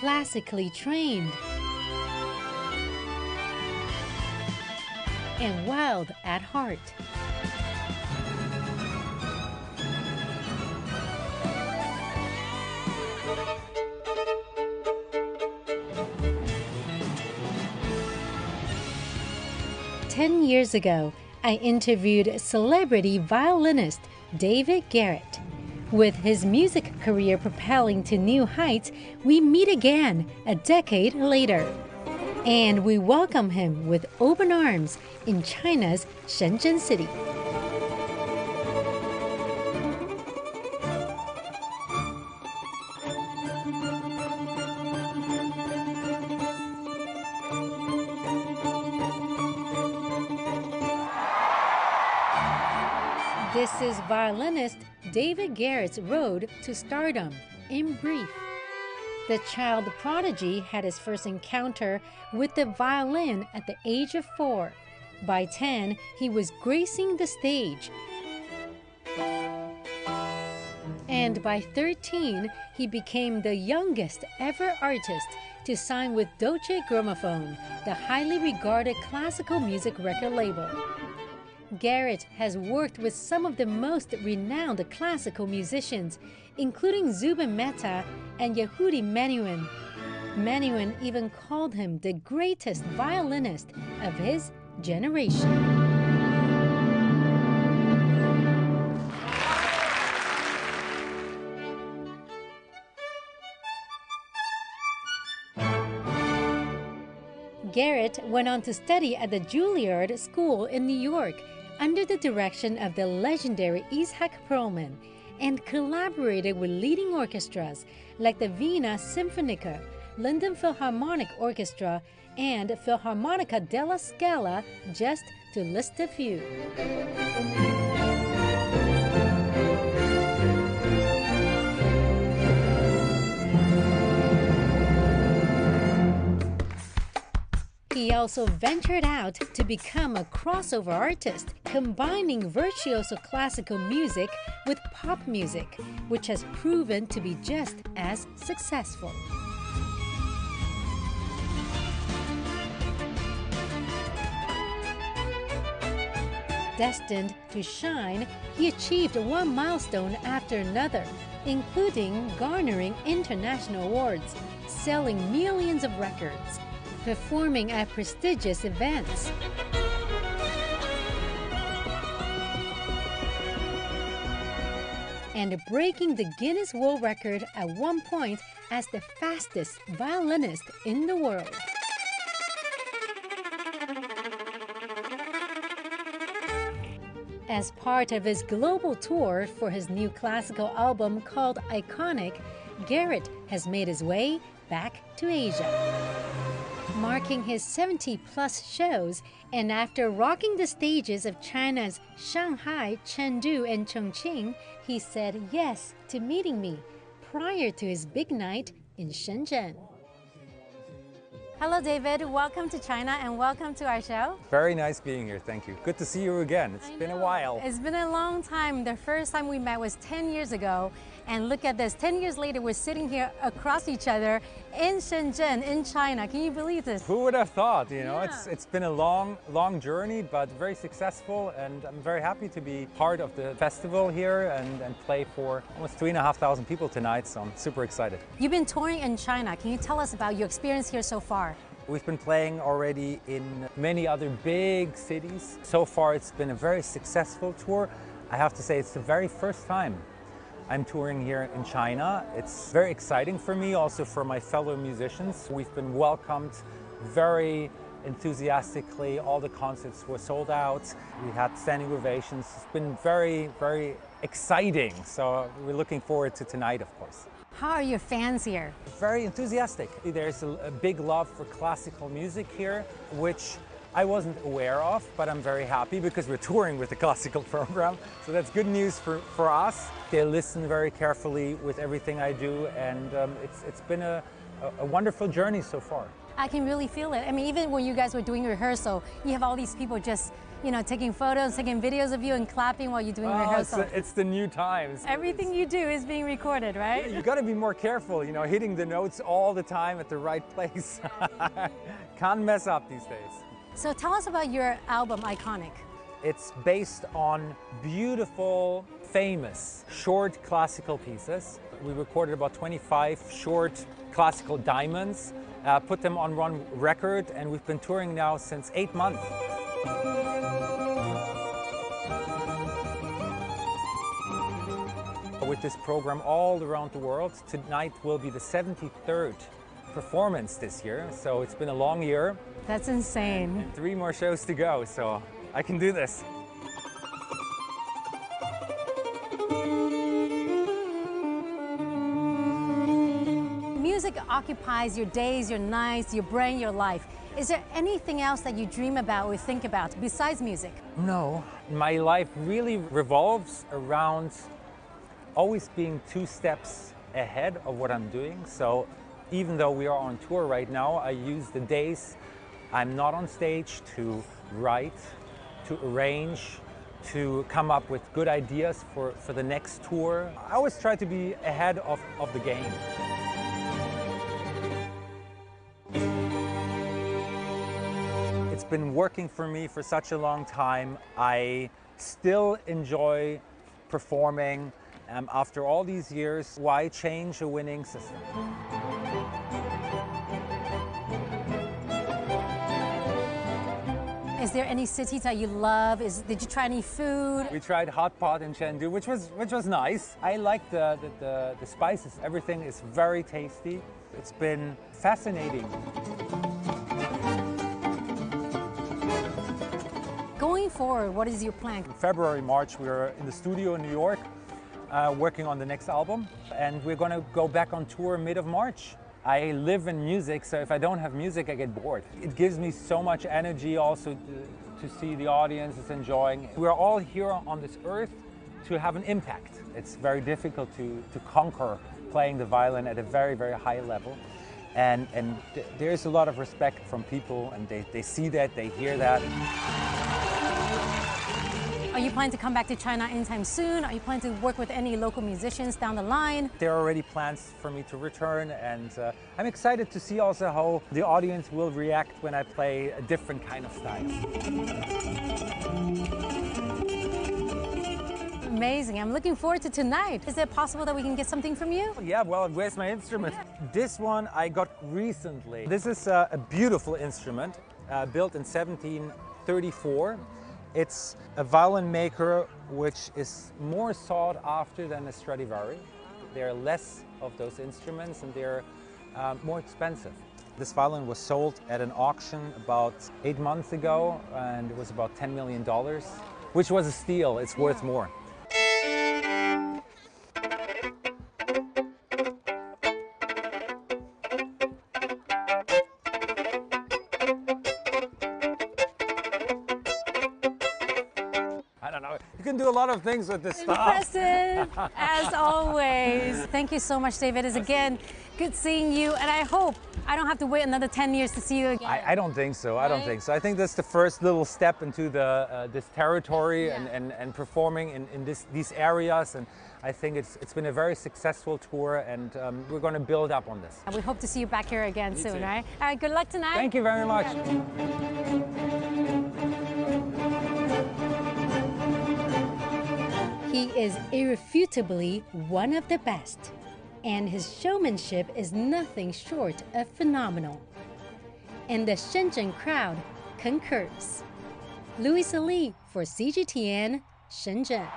classically trained and wild at heart. Ten years ago, I interviewed celebrity violinist David Garrett. With his music career propelling to new heights, we meet again a decade later. And we welcome him with open arms in China's Shenzhen city. This is violinist David Garrett's road to stardom, in brief. The child prodigy had his first encounter with the violin at the age of 4. By 10, he was gracing the stage. And by 13, he became the youngest ever artist to sign with Deutsche Gramophone, the highly regarded classical music record label. Garrett has worked with some of the most renowned classical musicians, including Zubin Mehta and Yehudi Menuhin. Menuhin even called him the greatest violinist of his generation. Garrett went on to study at the Juilliard School in New York under the direction of the legendary Itzhak Perlman, and collaborated with leading orchestras like the Vienna Sinfonica, London Philharmonic Orchestra, and Philharmonica della Scala, just to list a few. He also ventured out to become a crossover artist, combining virtuoso classical music with pop music, which has proven to be just as successful. Destined to shine, he achieved one milestone after another, including garnering international awards, selling millions of records, performing at prestigious events, and breaking the Guinness World Record at one point as the fastest violinist in the world. As part of his global tour for his new classical album called Iconic, Garrett has made his way back to Asia. Marking his 70-plus shows, and after rocking the stages of China's Shanghai, Chengdu, and Chongqing, he said yes to meeting me prior to his big night in Shenzhen. Hello, David. Welcome to China and welcome to our show. Very nice being here. Thank you. Good to see you again. It's been a while. It's been a long time. The first time we met was 10 years ago. And look at this. 10 years later, we're sitting here across each other in Shenzhen, in China. Can you believe this? Who would have thought? You know, Yeah. it's been a long journey, but very successful. And I'm very happy to be part of the festival here and play for almost 3,500 people tonight. So I'm super excited. You've been touring in China. Can you tell us about your experience here so far? We've been playing already in many other big cities. So far, it's been a very successful tour. I have to say, it's the very first time I'm touring here in China. It's very exciting for me, also for my fellow musicians. We've been welcomed very enthusiastically. All the concerts were sold out. We had standing ovations. It's been very, very exciting. So we're looking forward to tonight, of course. How are your fans here? Very enthusiastic. There's a big love for classical music here, which I wasn't aware of, but I'm very happy because we're touring with the classical program. So that's good news for us. They listen very carefully with everything I do, and it's been a wonderful journey so far. I can really feel it. I mean, even when you guys were doing rehearsal, you have all these people just, you know, taking photos, taking videos of you and clapping while you're doing rehearsal. It's the new times. Everything you do is being recorded, right? Yeah, you got to be more careful, you know, hitting the notes all the time at the right place. Can't mess up these days. So tell us about your album, Iconic. It's based on beautiful, famous, short classical pieces. We recorded about 25 short classical diamonds, put them on one record, and we've been touring now since 8 months. With this program all around the world, tonight will be the 73rd performance this year, so it's been a long year. That's insane. And 3 more shows to go, so I can do this. Music occupies your days, your nights, your brain, your life. Is there anything else that you dream about or think about besides music? No, my life really revolves around always being 2 steps ahead of what I'm doing. So even though we are on tour right now, I use the days I'm not on stage to write, to arrange, to come up with good ideas for the next tour. I always try to be ahead of the game. It's been working for me for such a long time. I still enjoy performing. After all these years, why change a winning system? Is there any cities that you love? Did you try any food? We tried hot pot in Shenzhen, which was nice. I like the spices. Everything is very tasty. It's been fascinating. Going forward, what is your plan? In February, March, we were in the studio in New York working on the next album, and we're going to go back on tour mid of March. I live in music, so if I don't have music, I get bored. It gives me so much energy also to see the audience is enjoying. We're all here on this earth to have an impact. It's very difficult to conquer playing the violin at a very, very high level. And there's a lot of respect from people, and they see that, they hear that. Are you planning to come back to China anytime soon? Are you planning to work with any local musicians down the line? There are already plans for me to return, and I'm excited to see also how the audience will react when I play a different kind of style. Amazing. I'm looking forward to tonight. Is it possible that we can get something from you? Yeah, well, where's my instrument? This one I got recently. This is a beautiful instrument built in 1734. It's a violin maker which is more sought after than a Stradivari. There are less of those instruments and they're more expensive. This violin was sold at an auction about 8 months ago, and it was about $10 million, which was a steal. It's worth more. You can do a lot of things with this stuff. Impressive, as always. Thank you so much, David. It's again good seeing you, and I hope I don't have to wait another 10 years to see you again. I don't think so. I don't think so. I think that's the first little step into this territory and performing in these areas. And I think it's been a very successful tour, and we're going to build up on this. We hope to see you back here again soon, right? All right, good luck tonight. Thank you very much. He is irrefutably one of the best, and his showmanship is nothing short of phenomenal. And the Shenzhen crowd concurs. Louisa Lee for CGTN, Shenzhen.